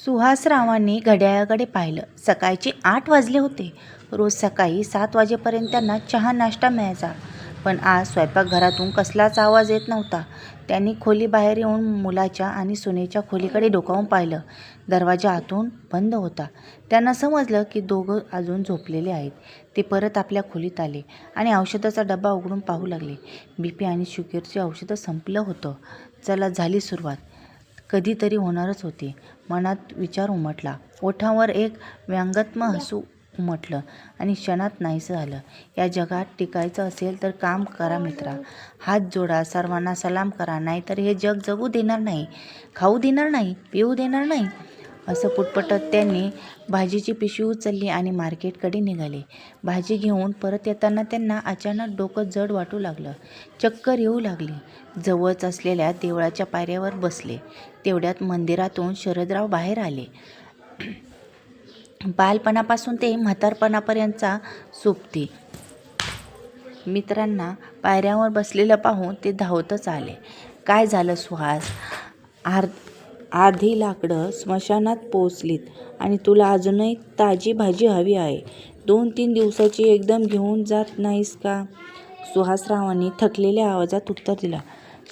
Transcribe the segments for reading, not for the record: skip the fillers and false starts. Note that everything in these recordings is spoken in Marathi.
सुहासरावांनी घड्याळाकडे पाहिलं. सकाळचे 8 वाजले होते. रोज सकाळी 7 वाजेपर्यंत त्यांना चहा नाश्ता मिळायचा, पण आज स्वयंपाकघरातून कसलाच आवाज येत नव्हता. त्यांनी खोलीबाहेर येऊन मुलाच्या आणि सुनेच्या खोलीकडे डोकावून पाहिलं. दरवाजा आतून बंद होता. त्यांना समजलं की दोघं अजून झोपलेले आहेत. ते परत आपल्या खोलीत आले आणि औषधाचा डबा उघडून पाहू लागले. BP आणि शुगरची औषधं संपलं होतं. चला, झाली सुरुवात. कधीतरी होणारच होती. मनात विचार उमटला. ओठांवर एक व्यंगात्मक हसू उमटलं आणि क्षणात नाहीसं झालं. या जगात टिकायचं असेल तर काम करा मित्रा. हात जोडा, सर्वांना सलाम करा, नाहीतर हे जग जगू देणार नाही, खाऊ देणार नाही, पिऊ देणार नाही. असं पुटपुटत त्यांनी भाजीची पिशवी उचलली आणि मार्केटकडे निघाले. भाजी घेऊन परत येताना त्यांना अचानक डोकं जड वाटू लागलं. चक्कर येऊ लागली. जवळच असलेल्या देवळाच्या पायऱ्यावर बसले. तेवढ्यात मंदिरातून शरदराव बाहेर आले. बालपणापासून ते म्हातारपणापर्यंतचा सोबती मित्रांना पायऱ्यावर बसलेलं पाहून ते धावतच आले. काय झालं सुहास? अर्धी लाकडं स्मशानात पोचलीत आणि तुला अजूनही ताजी भाजी हवी आहे. 2-3 दिवसाची एकदम घेऊन जात नाहीस का? सुहासरावांनी थकलेल्या आवाजात उत्तर दिलं.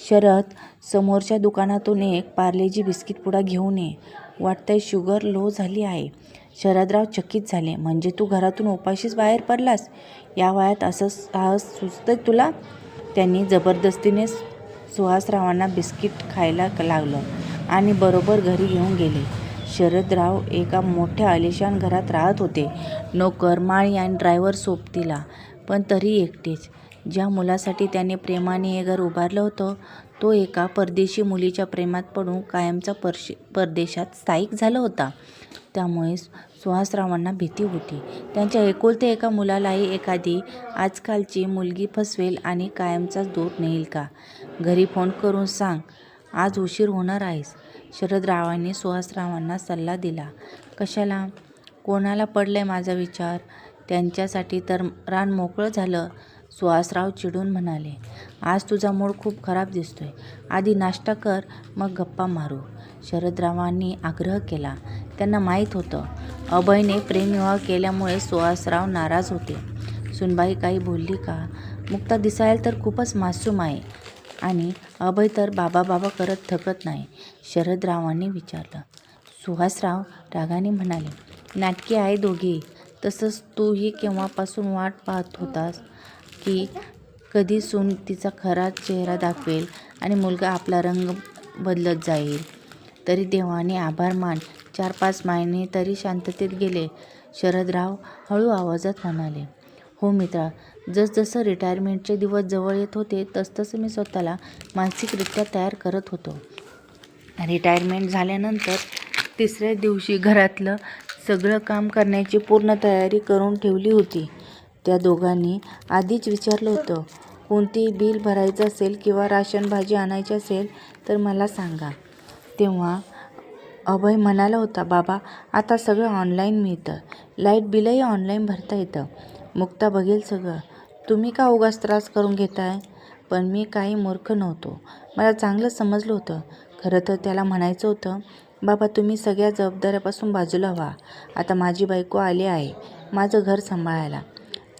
शरद, समोरच्या दुकानातून एक पार्लेजी बिस्किट पुडा घेऊन ये. वाटतंय शुगर लो झाली आहे. शरदराव चकित झाले. म्हणजे तू घरातून उपाशीच बाहेर पडलास? या वयात असं साहस सुचतंय तुला? त्यांनी जबरदस्तीने सुहासरावांना बिस्किट खायला लागलं आणि बरोबर घरी घेऊन गेले. शरदराव एका मोठ्या आलिशान घरात राहत होते. नोकर, माळी आणि ड्रायव्हर सोबतीला, पण तरी एकटेच. ज्या मुलासाठी त्याने प्रेमाने हे घर उभारलं होतं, तो एका परदेशी मुलीच्या प्रेमात पडून कायमचा परदेशात स्थायिक झाला होता. त्यामुळे सुहासरावांना भीती होती. त्यांच्या एकुलत्या एका मुलालाही एखादी आजकालची मुलगी फसवेल आणि कायमचाच दूर नेईल का? घरी फोन करून सांग, आज उशीर होणार आहेस. शरदरावांनी सुहासरावांना सल्ला दिला. कशाला? कोणाला पडलाय माझा विचार? त्यांच्यासाठी तर रान मोकळं झालं. सुहासराव चिडून म्हणाले. आज तुझा मूड खूप खराब दिसतोय. आधी नाश्ता कर, मग गप्पा मारू. शरदरावांनी आग्रह केला. त्यांना माहीत होतं, अभयने प्रेमविवाह केल्यामुळे सुहासराव नाराज होते. सुनबाई काही बोलली का? मुक्ता दिसायला तर खूपच मासूम आहे आणि अभय तर बाबा बाबा करत थकत नाही. शरदरावांनी विचारलं. सुहासराव रागाने म्हणाले. नाटकी आहे दोघी. तसंच तूही केव्हापासून वाट पाहत होतास की कधी सून तिचा खरा चेहरा दाखवेल आणि मुलगा आपला रंग बदलत जाईल. तरी देवाने आभार मान. 4-5 महिने तरी शांततेत गेले. शरदराव हळू आवाजात म्हणाले. हो मित्रा, जसजसं रिटायरमेंटचे दिवस जवळ येत होते तसतसं मी स्वतःला मानसिकरित्या तयार करत होतो. रिटायरमेंट झाल्यानंतर 3ऱ्या दिवशी घरातलं सगळं काम करण्याची पूर्ण तयारी करून ठेवली होती. त्या दोघांनी आधीच विचारलं होतं, कोणतेही बिल भरायचं असेल किंवा राशन भाजी आणायची असेल तर मला सांगा. तेव्हा अभय म्हणाला होता, बाबा आता सगळं ऑनलाईन मिळतं. लाईट बिलही ऑनलाईन भरता येतं. मुक्ता बघेल सगळं. तुम्ही का उगाच त्रास करून घेताय? पण मी काही मूर्ख नव्हतो. मला चांगलं समजलं होतं. खरं तर त्याला म्हणायचं होतं, बाबा तुम्ही सगळ्या जबाबदाऱ्यापासून बाजूला व्हा. आता माझी बायको आली आहे माझं घर सांभाळायला.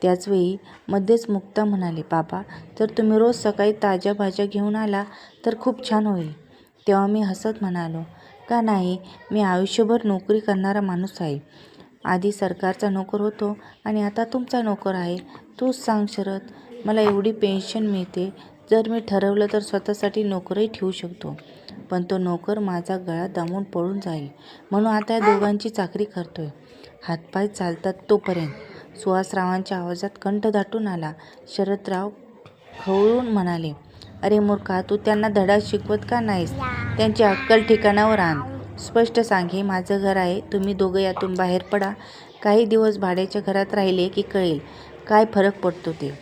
त्याचवेळी मध्येच मुक्ता म्हणाली, बाबा जर तुम्ही रोज सकाळी ताज्या भाज्या घेऊन आला तर खूप छान होईल. तेव्हा मी हसत म्हणालो, का नाही, मी आयुष्यभर नोकरी करणारा माणूस आहे. आधी सरकारचा नोकर होतो आणि आता तुमचा नोकर आहे. तूच सांग शरद, मला एवढी पेन्शन मिळते. जर मी ठरवलं तर स्वतःसाठी नोकरही ठेवू शकतो, पण तो नोकर माझा गळा दाबून पळून जाईल. म्हणून आता या दोघांची चाकरी करतोय, हातपाय चालतात तोपर्यंत. सुहासरावांच्या आवाजात कंठ दाटून आला. शरदराव खवळून म्हणाले, अरे मूर्खा, तू त्यांना धडा शिकवत का नाहीस? त्यांची अक्कल ठिकाणावर आण. स्पष्ट सांग, हे माझं घर आहे. तुम्ही दोघं यातून बाहेर पडा. काही दिवस भाड्याच्या घरात राहिले की कळेल काय फरक पडतो ते.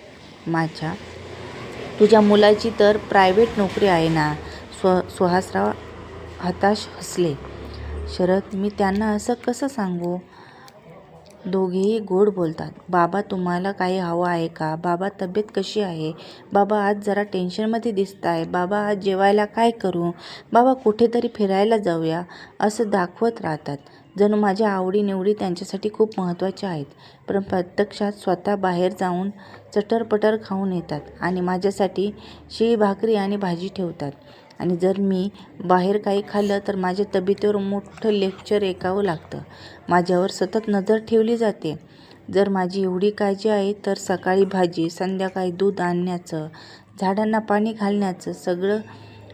तुझ्या मुलाची तर प्रायव्हेट नोकरी आहे ना? सुहासराव हताश हसले. शरद, मी त्यांना असं कसं सांगू? दोघेही गोड बोलतात. बाबा तुम्हाला काही हवं आहे का? बाबा तब्येत कशी आहे? बाबा आज जरा टेन्शनमध्ये दिसताय. बाबा आज जेवायला काय करू? बाबा कुठेतरी फिरायला जाऊया, असं दाखवत राहतात. जणू माझ्या आवडीनिवडी त्यांच्यासाठी खूप महत्त्वाच्या आहेत. पण प्रत्यक्षात स्वतः बाहेर जाऊन चटरपटर खाऊन येतात आणि माझ्यासाठी शिळी भाकरी आणि भाजी ठेवतात. आणि जर मी बाहेर काही खाल्लं तर माझ्या तब्येतीवर मोठं लेक्चर ऐकावं लागतं. माझ्यावर सतत नजर ठेवली जाते. जर माझी एवढी काळजी आहे तर सकाळी भाजी, संध्याकाळी दूध आणण्याचं, झाडांना पाणी घालण्याचं सगळं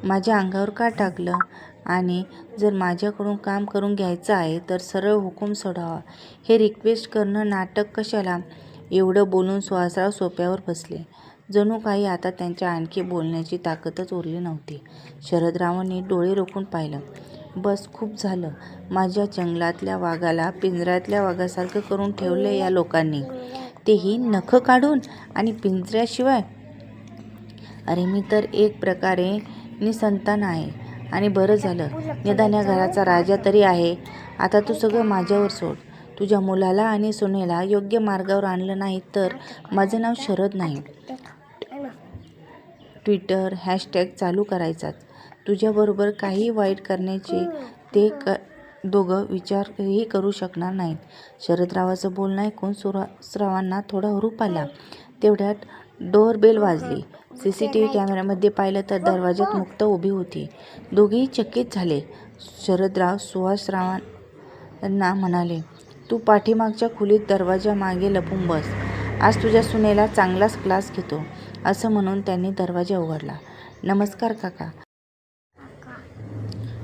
माझ्या अंगावर का टाकलं? आणि जर माझ्याकडून काम करून घ्यायचं आहे तर सरळ हुकूम सोडावा. हे रिक्वेस्ट करणं नाटक कशाला? एवढं बोलून सुहासराव सोफ्यावर बसले. जणू काही आता त्यांच्या आणखी बोलण्याची ताकदच उरली नव्हती. शरदरावांनी डोळे रोखून पाहिलं. बस, खूप झालं. माझ्या जंगलातल्या वाघाला पिंजऱ्यातल्या वाघासारखं करून ठेवलं या लोकांनी, तेही नखं काढून आणि पिंजऱ्याशिवाय. अरे मी तर एक प्रकारे निसंतान आहे. आणि बरं झालं, निदान या घराचा राजा तरी आहे. आता तू सगळं माझ्यावर सोड. तुझ्या मुलाला आणि सुनेला योग्य मार्गावर आणलं नाही तर माझं नाव शरद नाही. ट्विटर हॅशटॅग चालू करायचाच. तुझ्याबरोबर काही वाईट करण्याचे ते दोघं विचारही करू शकणार नाहीत. शरदरावाचं बोलणं ऐकून सुहासरावांना थोडा हुरूप आला. तेवढ्यात डोअरबेल वाजली. CCTV कॅमेऱ्यामध्ये पाहिलं तर दरवाजात मुक्ता उभी होती. दोघेही चकित झाले. शरदराव सुहासरावांना म्हणाले, तू पाठीमागच्या खोलीत दरवाजामागे लपून बस. आज तुझ्या सुनेला चांगलाच क्लास घेतो. असं म्हणून त्यांनी दरवाजा उघडला. नमस्कार काका.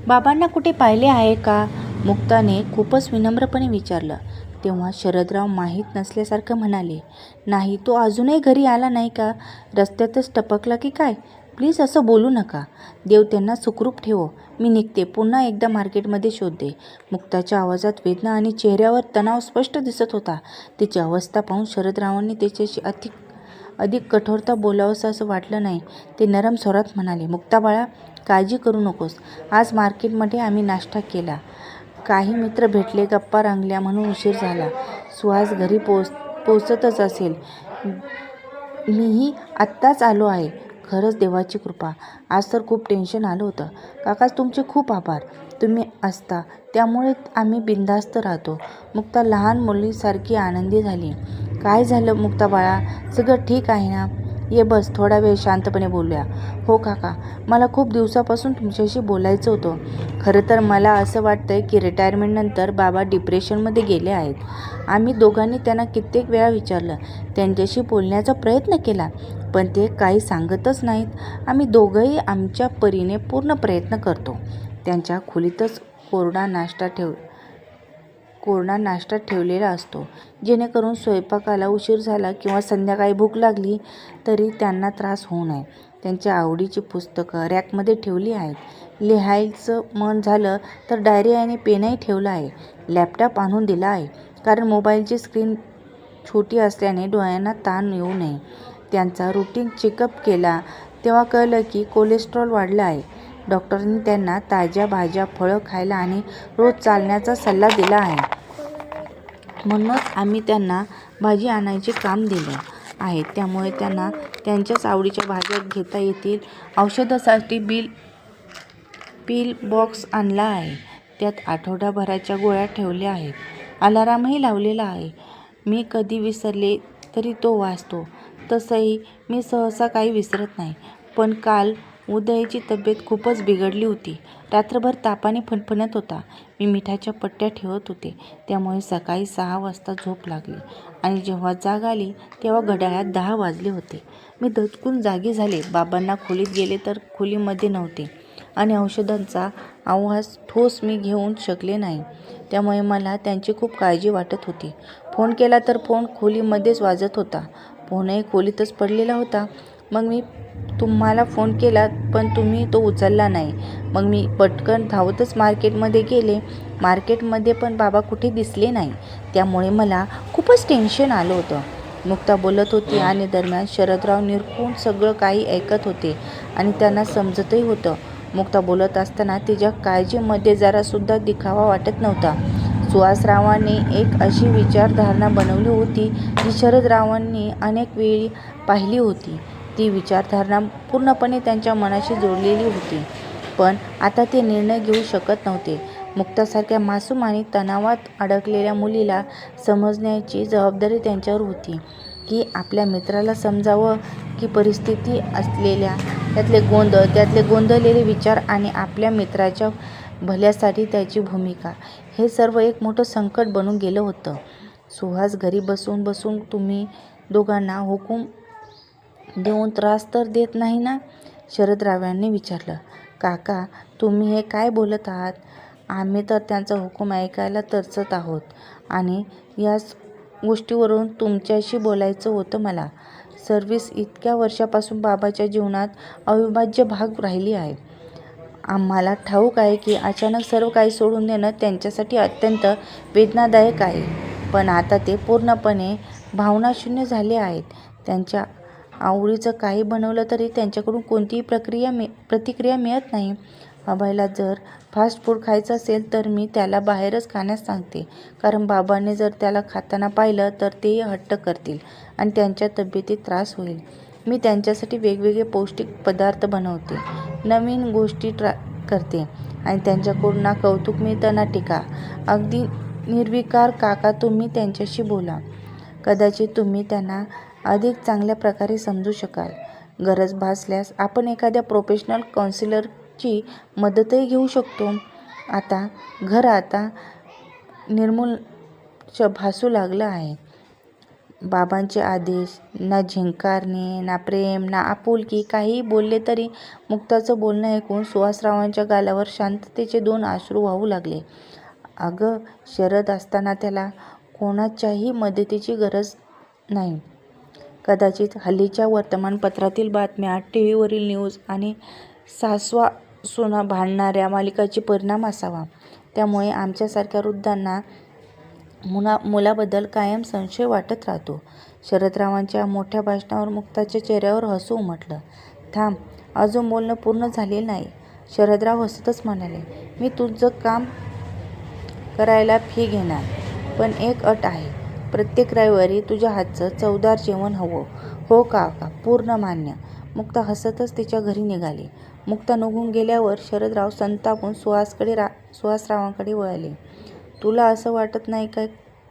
बाबांना कुठे पाहिले आहे का? मुक्ताने खूपच विनम्रपणे विचारलं. तेव्हा शरदराव माहीत नसल्यासारखं म्हणाले, नाही, तो अजूनही घरी आला नाही का? रस्त्यातच टपकला की काय? प्लीज असं बोलू नका. देव त्यांना सुखरूप ठेवो. मी निघते. पुन्हा एकदा मार्केटमध्ये शोधते. मुक्ताच्या आवाजात वेदना आणि चेहऱ्यावर तणाव स्पष्ट दिसत होता. तिची अवस्था पाहून शरदरावांनी त्याच्याशी अधिक कठोरता बोलावंसं असं वाटलं नाही. ते नरम स्वरात म्हणाले, मुक्ता बाळा, काळजी करू नकोस. आज मार्केटमध्ये आम्ही नाश्ता केला. काही मित्र भेटले, गप्पा रंगल्या म्हणून उशीर झाला. सुहास घरी पोचतच असेल. मीही आत्ताच आलो आहे. खरंच देवाची कृपा. आज तर खूप टेन्शन आलं होतं. काका, तुमचे खूप आभार. तुम्ही असता त्यामुळे आम्ही बिनधास्त राहतो. मुक्ता लहान मुलीसारखी आनंदी झाली. काय झालं मुक्ता बाळा? सगळं ठीक आहे ना? ये बस, थोडा वेळ शांतपणे बोलूया. हो काका, मला खूप दिवसापासून तुमच्याशी बोलायचं होतं. खरं तर मला असं वाटतंय की रिटायरमेंटनंतर बाबा डिप्रेशनमध्ये गेले आहेत. आम्ही दोघांनी त्यांना कित्येक वेळा विचारलं, त्यांच्याशी बोलण्याचा प्रयत्न केला, पण ते काही सांगतच नाहीत. आम्ही दोघंही आमच्या परीने पूर्ण प्रयत्न करतो. त्यांच्या खोलीतच कोरडा नाश्ता ठेवलेला असतो, जेणेकरून स्वयंपाकाला उशीर झाला किंवा संध्याकाळी भूक लागली तरी त्यांना त्रास होऊ नये. त्यांच्या आवडीची पुस्तकं रॅकमध्ये ठेवली आहेत. लिहायचं मन झालं तर डायरी आणि पेनही ठेवला आहे. लॅपटॉप आणून दिला आहे, कारण मोबाईलची स्क्रीन छोटी असल्याने डोळ्यांना ताण येऊ नये. त्यांचा रुटीन चेकअप केला तेव्हा कळलं की कोलेस्ट्रॉल वाढलं आहे. डॉक्टरांनी त्यांना ताज्या भाज्या, फळं खायला आणि रोज चालण्याचा सल्ला दिला आहे. म्हणूनच आम्ही त्यांना भाजी आणायचे काम दिले आहे. त्यामुळे त्यांना त्यांच्याच आवडीच्या भाज्या घेता येतील. औषधासाठी पिल बॉक्स आणला आहे. त्यात आठवडाभराच्या गोळ्या ठेवल्या आहेत. अलारामही लावलेला आहे. मी कधी विसरले तरी तो वाजतो. तसंही मी सहसा काही विसरत नाही. पण काल उदयची तब्येत खूपच बिघडली होती. रात्रभर तापाने फणफणत होता. मी मिठाच्या पट्ट्या ठेवत होते. त्यामुळे सकाळी 6 वाजता झोप लागली आणि जेव्हा जाग आली तेव्हा घड्याळात 10 वाजले होते. मी दचकून जागी झाले. बाबांना खोलीत गेले तर खोलीमध्ये नव्हते आणि औषधांचा आवाज ठोस मी घेऊ शकले नाही. त्यामुळे मला त्यांची खूप काळजी वाटत होती. फोन केला तर फोन खोलीमध्येच वाजत होता. फोनही खोलीतच पडलेला होता. मग मी तुम्हाला फोन केला पण तुम्ही तो उचलला नाही. मग मी पटकन धावतच मार्केटमध्ये गेले. मार्केटमध्ये पण बाबा कुठे दिसले नाही. त्यामुळे मला खूपच टेन्शन आलं होतं. मुक्ता बोलत होती आणि दरम्यान शरदराव निरखून सगळं काही ऐकत होते आणि त्यांना समजतही होतं. मुक्ता बोलत असताना तिच्या काळजीमध्ये जरासुद्धा दिखावा वाटत नव्हता. सुहासरावांनी एक अशी विचारधारणा बनवली होती जी शरदरावांनी अनेक वेळी पाहिली होती. ती विचारधारणा पूर्णपणे त्यांच्या मनाशी जोडलेली होती. पण आता ते निर्णय घेऊ शकत नव्हते. मुक्तासारख्या मासूम आणि तणावात अडकलेल्या मुलीला समजण्याची जबाबदारी त्यांच्यावर होती, की आपल्या मित्राला समजावं की परिस्थिती असलेल्या त्यातले गोंधळलेले विचार आणि आपल्या मित्राच्या भल्यासाठी त्याची भूमिका, हे सर्व एक मोठं संकट बनून गेलं होतं. सुहास घरी बसून बसून तुम्ही दोघांना हुकूम देऊन त्रास तर देत नाही ना? शरदरावांनी विचारलं. काका, तुम्ही हे काय बोलत आहात? आम्ही तर त्यांचा हुकूम ऐकायला तरचत आहोत आणि याच गोष्टीवरून तुमच्याशी बोलायचं होतं मला. सर्व्हिस इतक्या वर्षापासून बाबाच्या जीवनात अविभाज्य भाग राहिली आहे. आम्हाला ठाऊक आहे की अचानक सर्व काही सोडून देणं त्यांच्यासाठी अत्यंत वेदनादायक आहे. पण आता ते पूर्णपणे भावनाशून्य झाले आहेत. त्यांच्या आवडीचं काही बनवलं तरी त्यांच्याकडून कोणतीही प्रतिक्रिया मिळत नाही. बाबाला जर फास्ट फूड खायचं असेल तर मी त्याला बाहेरच खाण्यास सांगते, कारण बाबांनी जर त्याला खाताना पाहिलं तर तेही हट्ट करतील आणि त्यांच्या तब्येतीत त्रास होईल. मी त्यांच्यासाठी वेगवेगळे पौष्टिक पदार्थ बनवते, नवीन गोष्टी करते आणि त्यांच्याकडून ना कौतुक मिळतं ना टीका. अगदी निर्विकार. काका, तुम्ही त्यांच्याशी बोला. कदाचित तुम्ही त्यांना अधिक चांगल्या प्रकारे समजू शकाल. गरज भासल्यास आपण एखाद्या प्रोफेशनल काउन्सिलरची मदतही घेऊ शकतो. घर आता निर्मूल भासू लागलं आहे. बाबांचे आदेश, ना झिंकारणे, ना प्रेम, ना आपुलकी. काहीही बोलले तरी मुक्ताचं बोलणं ऐकून सुहासरावांच्या गालावर शांततेचे 2 अश्रू वाहू लागले. अगं, शरद असताना त्याला कोणाच्याही मदतीची गरज नाही. कदाचित हल्लीच्या वर्तमानपत्रातील बातम्या, टीव्हीवरील न्यूज आणि सासवा-सुना भांडणाऱ्या मालिकांचा परिणाम असावा. त्यामुळे आमच्यासारख्या वृद्धांना मुलाबद्दल कायम संशय वाटत राहतो. शरदरावांच्या मोठ्या भाषणावर मुक्ताच्या चेहऱ्यावर हसू उमटलं. थांब, अजून बोलणं पूर्ण झालेलं नाही. शरदराव हसतच म्हणाले. मी तुझं काम करायला फी घेणार, पण एक अट आहे. प्रत्येक रविवारी तुझ्या हातचं चवदार जेवण हवं. हो काका, पूर्ण मान्य. मुक्ता हसतच तिच्या घरी निघाली. मुक्ता निघून गेल्यावर शरदराव संतापून सुहासरावांकडे वळले. तुला असं वाटत नाही का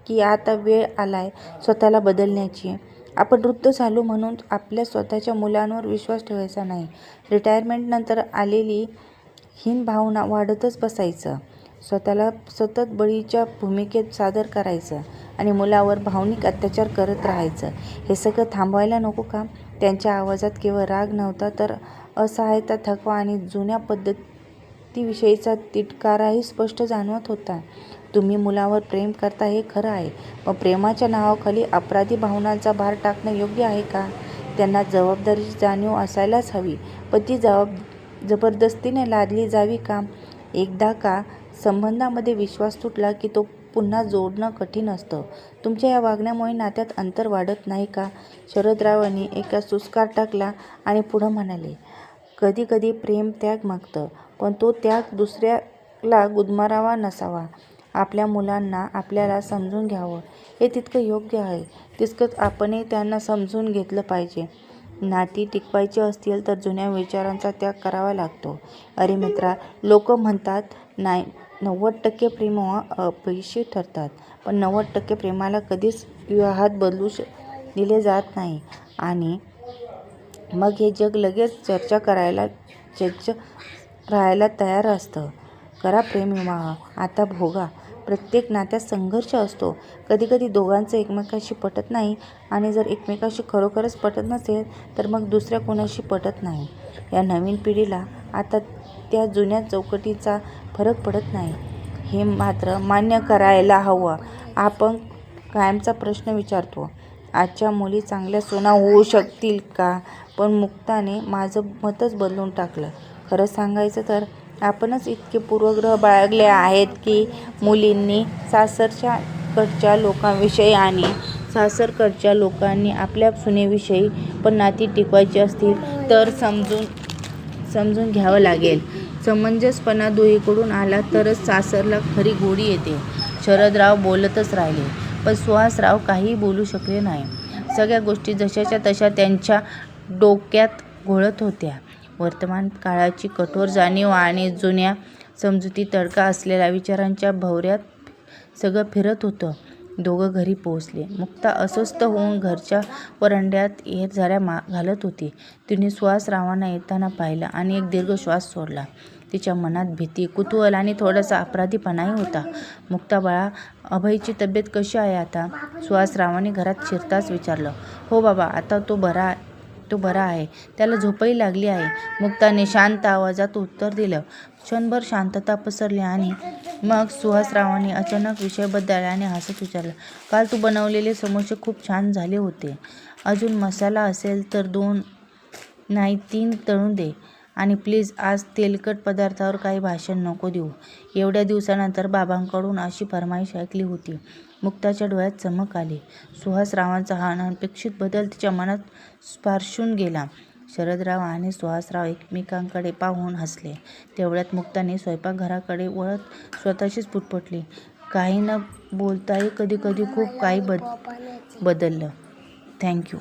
की आता वेळ आलाय स्वतःला बदलण्याची? आपण वृद्ध झालो म्हणून आपल्या स्वतःच्या मुलांवर विश्वास ठेवायचा नाही. रिटायरमेंटनंतर आलेली हीन भावना वाढतच बसायचं. स्वतःला सतत बळीच्या भूमिकेत सादर करायचं आणि मुलावर भावनिक अत्याचार करत राहायचं. हे सगळं थांबवायला नको का? त्यांच्या आवाजात केवळ राग नव्हता, तर असहायता, थकवा आणि जुन्या पद्धतीविषयीचा तिटकाराही स्पष्ट जाणवत होता. तुम्ही मुलावर प्रेम करता हे खरं आहे, पण प्रेमाच्या नावाखाली अपराधी भावनांचा भार टाकणं योग्य आहे का? त्यांना जबाबदारीची जाणीव असायलाच हवी, पण ती जबरदस्तीने लादली जावी का? एकदा का संबंधामध्ये विश्वास तुटला की तो पुन्हा जोडणं कठीण असतं. तुमच्या या वागण्यामुळे नात्यात अंतर वाढत नाही का? शरदरावांनी एका सुस्कार टाकला आणि पुढं म्हणाले. कधी कधी प्रेम त्याग मागतं, पण तो त्याग दुसऱ्याला गुदमरावा नसावा. आपल्या मुलांना आपल्याला समजून घ्यावं हे तितकं योग्य आहे, तितकंच आपणही त्यांना समजून घेतलं पाहिजे. नाती टिकवायची असतील तर जुन्या विचारांचा त्याग करावा लागतो. अरे मित्रा, लोक म्हणतात 90% प्रेम अपयशी ठरतात, पण 90% प्रेमाला कधीच विवाहात बदलू दिले जात नाही. आणि मग हे जग लगेच चर्चा राहायला तयार असतं. करा प्रेमविवाह, आता भोगा. प्रत्येक नात्यात संघर्ष असतो. कधी कधी दोघांचं एकमेकांशी पटत नाही, आणि जर एकमेकांशी खरोखरच पटत नसेल तर मग दुसऱ्या कोणाशी पटत नाही. या नवीन पिढीला आता त्या जुन्या चौकटीचा फरक पडत नाही, हे मात्र मान्य करायला हवं. आपण कायमचा प्रश्न विचारतो, आजच्या मुली चांगल्या सुना होऊ शकतील का? पण मुक्ताने माझं मतच बदलून टाकलं. खरं सांगायचं तर आपणच इतके पूर्वग्रह बाळगले आहेत की मुलींनी सासरकडच्या लोकांविषयी आणि सासरकडच्या लोकांनी आपल्या सुनेविषयी पण नाती टिकवायची असतील तर समजून घ्यावं लागेल. समंजसपणा दोन्हीकडून आला तरच सासरला खरी गोडी येते. शरदराव बोलतच राहिले, पण सुहासराव काहीही बोलू शकले नाही. सगळ्या गोष्टी जशाच्या तशा त्यांच्या डोक्यात घोळत होत्या. वर्तमान काळाची कठोर जाणीव आणि जुन्या समजुती तडका असलेल्या विचारांच्या भोवऱ्यात सगळं फिरत होतं. दोघं घरी पोहोचले. मुक्ता अस्वस्थ होऊन घरच्या वरांड्यात झऱ्या घालत होती. तिने सुहासरावांना येताना पाहिलं आणि एक दीर्घ श्वास सोडला. तिच्या मनात भीती, कुतूहल आणि थोडासा अपराधीपणाही होता. मुक्ता बाळा, अभयची तब्येत कशी आहे आता? सुहासरावांनी घरात शिरताच विचारलं. हो बाबा, आता तो बरा आहे. त्याला झोपही लागली आहे. मुक्ताने शांत आवाजात उत्तर दिलं. क्षणभर शांतता पसरली आणि मग सुहासरावांनी अचानक विषय बदलला आणि हसत विचारलं. काल तू बनवलेले समोसे खूप छान झाले होते. अजून मसाला असेल तर 2 नाही 3 तळून दे. आणि प्लीज आज तेलकट पदार्थावर काही भाषण नको देऊ. एवढ्या दिवसानंतर बाबांकडून अशी फर्माईश ऐकली होती. मुक्ताच्या डोळ्यात चमक आली. सुहासरावांचा हा अनपेक्षित बदल तिच्या मनात स्पर्शून गेला. शरदराव आणि सुहासराव एकमेकांकडे पाहून हसले. तेवढ्यात मुक्ताने स्वयंपाकघराकडे वळत स्वतःशीच पुटपुटली. काही न बोलताही कधी कधी खूप काही बदललं. थँक्यू.